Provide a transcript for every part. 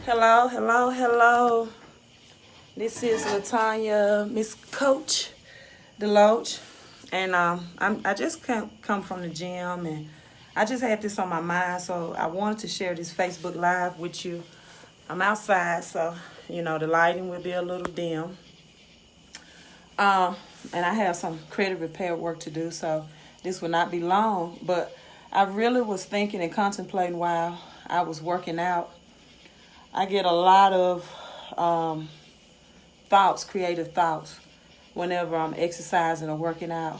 Hello, hello, hello. This is Latanya, Miss Coach Deloach, and I just come from the gym, and I just had this on my mind, so I wanted to share this Facebook Live with you. I'm outside, so the lighting will be a little dim, um, and I have some credit repair work to do, so this will not be long. But I really was thinking and contemplating while I was working out. I get a lot of um, thoughts, creative thoughts, whenever I'm exercising or working out.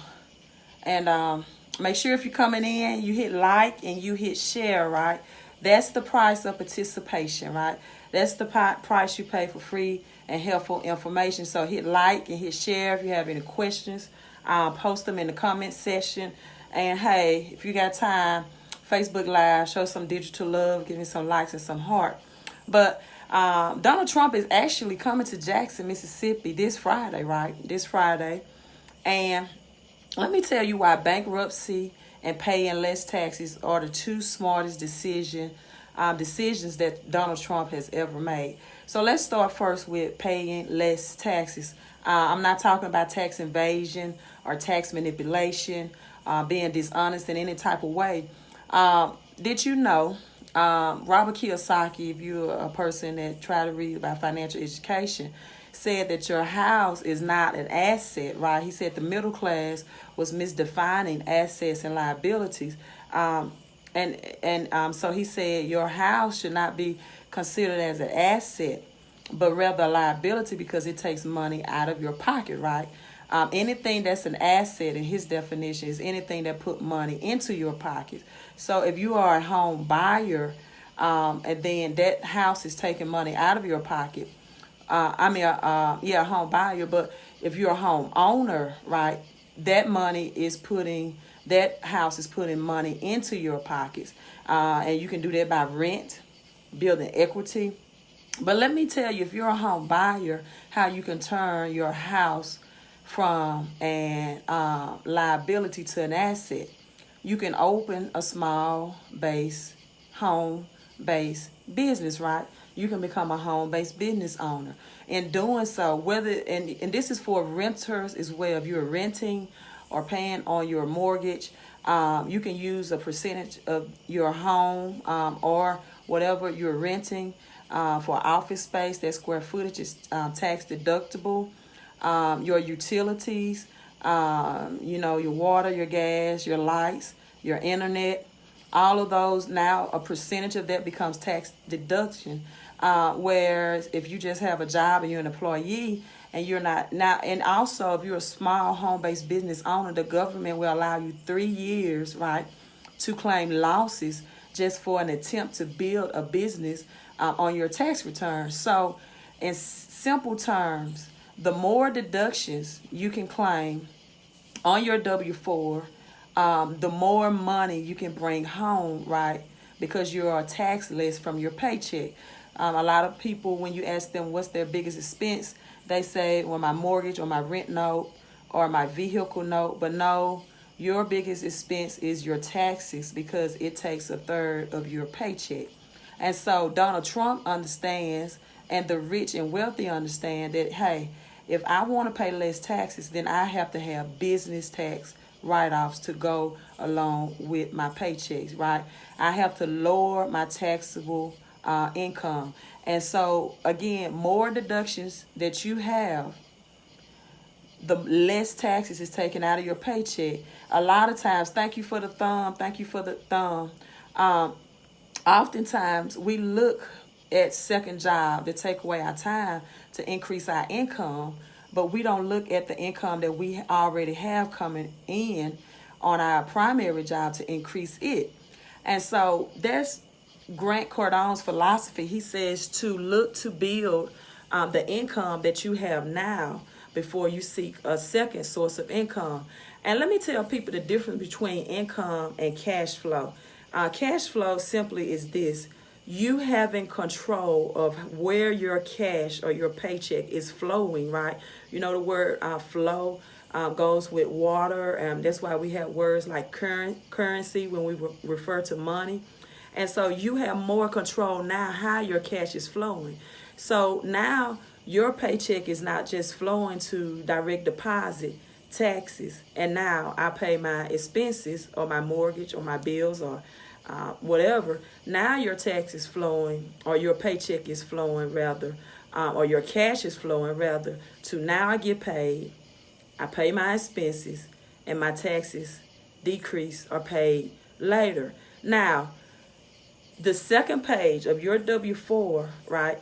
And make sure if you're coming in, you hit like and you hit share, right? That's the price of participation, right? That's the price you pay for free and helpful information. So hit like and hit share if you have any questions. Post them in the comment section. And hey, if you got time, Facebook Live, show some digital love, give me some likes and some heart. But Donald Trump is actually coming to Jackson, Mississippi this Friday, right? This Friday. And let me tell you why bankruptcy and paying less taxes are the two smartest decisions that Donald Trump has ever made. So let's start first with paying less taxes. I'm not talking about tax evasion or tax manipulation, being dishonest in any type of way. Did you know Robert Kiyosaki, if you're a person that try to read about financial education, said that your house is not an asset, right? He said the middle class was misdefining assets and liabilities. So he said your house should not be considered as an asset, but rather a liability because it takes money out of your pocket, right? Anything that's an asset in his definition is anything that put money into your pocket. So if you are a home buyer, and then that house is taking money out of your pocket, a home buyer, but if you're a home owner, right, that house is putting money into your pockets. And you can do that by rent, building equity. But let me tell you, if you're a home buyer, how you can turn your house from an liability to an asset. You can open a small base, home based business, right? You can become a home based business owner. In doing so, and this is for renters as well. If you're renting or paying on your mortgage, you can use a percentage of your home or whatever you're renting for office space. That square footage is tax deductible. Your utilities, your water, your gas, your lights, your internet, all of those now, a percentage of that becomes tax deduction. Whereas if you just have a job and you're an employee and you're not now, and also if you're a small home-based business owner, the government will allow you 3 years, right, to claim losses just for an attempt to build a business on your tax return. So in simple terms, the more deductions you can claim on your W-4, the more money you can bring home, right? Because you are tax less from your paycheck. A lot of people, when you ask them what's their biggest expense, they say, well, my mortgage or my rent note or my vehicle note. But no, your biggest expense is your taxes because it takes a third of your paycheck. And so Donald Trump understands, and the rich and wealthy understand that, hey, if I want to pay less taxes, then I have to have business tax write-offs to go along with my paychecks, right? I have to lower my taxable income. And so, again, more deductions that you have, the less taxes is taken out of your paycheck. A lot of times, thank you for the thumb. Oftentimes, we look at second job to take away our time to increase our income, but we don't look at the income that we already have coming in on our primary job to increase it. And so that's Grant Cardone's philosophy. He says to look to build the income that you have now before you seek a second source of income. And let me tell people the difference between income and cash flow. Cash flow simply is this: you having control of where your cash or your paycheck is flowing, right? You know, the word flow goes with water. That's why we have words like currency when we refer to money. And so you have more control now how your cash is flowing. So now your paycheck is not just flowing to direct deposit, taxes, and now I pay my expenses or my mortgage or my bills or whatever. Now your tax is flowing, or your paycheck is flowing rather, or your cash is flowing rather, to now I get paid, I pay my expenses, and my taxes decrease or paid later. Now, the second page of your W-4, right,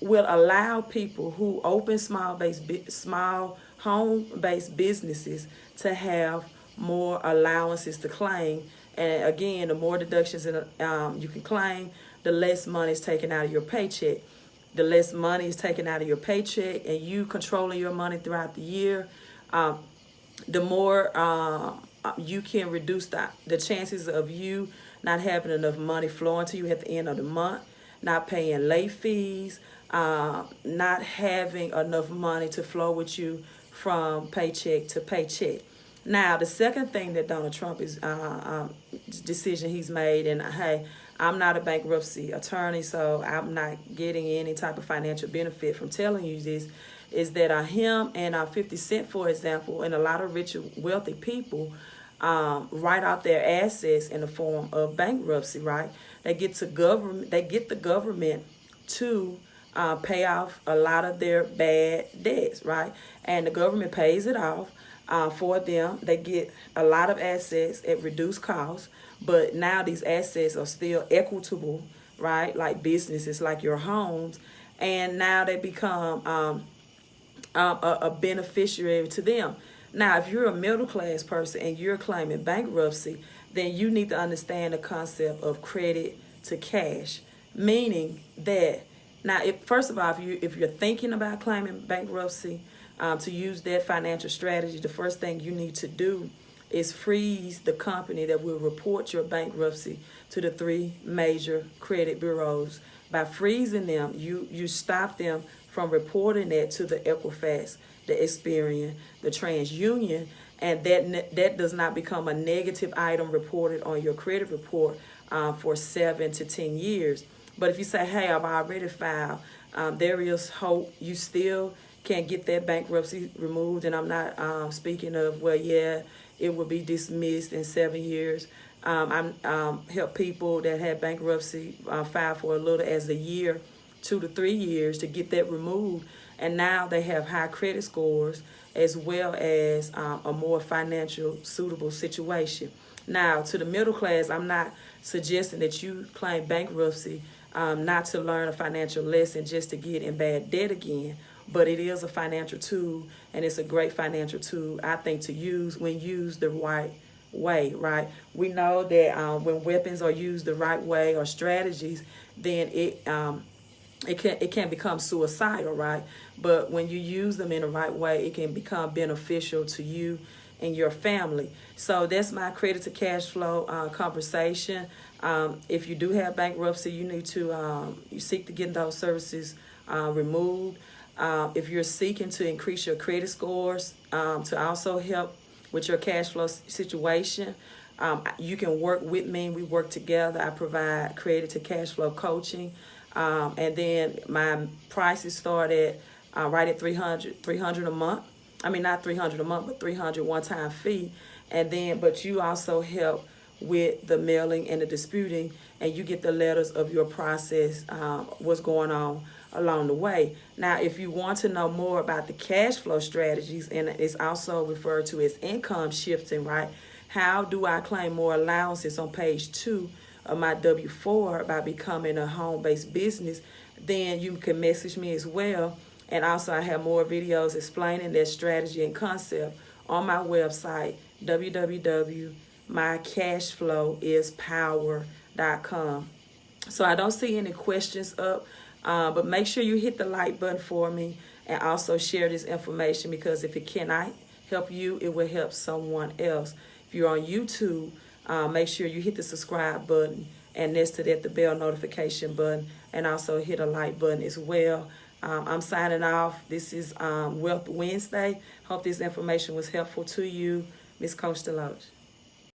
will allow people who open small home-based businesses to have more allowances to claim. And again, the more deductions you can claim, the less money is taken out of your paycheck. The less money is taken out of your paycheck, and you controlling your money throughout the year, the more you can reduce the chances of you not having enough money flowing to you at the end of the month, not paying late fees, not having enough money to flow with you from paycheck to paycheck. Now, the second thing that Donald Trump is decision he's made, and hey, I'm not a bankruptcy attorney, so I'm not getting any type of financial benefit from telling you this, is that him and 50 Cent, for example, and a lot of rich, wealthy people write out their assets in the form of bankruptcy, right? They get the government to pay off a lot of their bad debts, right? And the government pays it off for them. They get a lot of assets at reduced cost, but now these assets are still equitable, right? Like businesses, like your homes, and now they become a beneficiary to them. Now, if you're a middle class person and you're claiming bankruptcy, then you need to understand the concept of credit to cash, meaning that now, first of all, if you're thinking about claiming bankruptcy, to use that financial strategy, the first thing you need to do is freeze the company that will report your bankruptcy to the 3 major credit bureaus. By freezing them, you stop them from reporting that to the Equifax, the Experian, the TransUnion, and that does not become a negative item reported on your credit report for 7 to 10 years. But if you say, hey, I've already filed, there is hope. You still can get that bankruptcy removed. And I'm not speaking of, well, yeah, it will be dismissed in 7 years. I help people that had bankruptcy file for a little as a year, 2 to 3 years to get that removed. And now they have high credit scores as well as a more financial suitable situation. Now, to the middle class, I'm not suggesting that you claim bankruptcy not to learn a financial lesson just to get in bad debt again, but it is a financial tool, and it's a great financial tool, I think, to use when used the right way, right? We know that when weapons are used the right way or strategies, then it can become suicidal, right? But when you use them in the right way, it can become beneficial to you and your family. So that's my credit to cash flow conversation. If you do have bankruptcy, you need to you seek to get those services removed. If you're seeking to increase your credit scores to also help with your cash flow situation, you can work with me. We work together. I provide credit to cash flow coaching. And then my prices start at right at $300 a month. I mean, not $300 a month, but $300 one-time fee. And then, but you also help with the mailing and the disputing, and you get the letters of your process, what's going on along the way. Now, if you want to know more about the cash flow strategies, and it's also referred to as income shifting, right? How do I claim more allowances on page 2 of my W-4 by becoming a home-based business? Then you can message me as well. And also I have more videos explaining that strategy and concept on my website, www.mycashflowispower.com. So I don't see any questions up, but make sure you hit the like button for me and also share this information, because if it cannot help you, it will help someone else. If you're on YouTube, make sure you hit the subscribe button, and next to that, the bell notification button, and also hit a like button as well. I'm signing off. This is Wealth Wednesday. Hope this information was helpful to you. Miss Coach Deloach.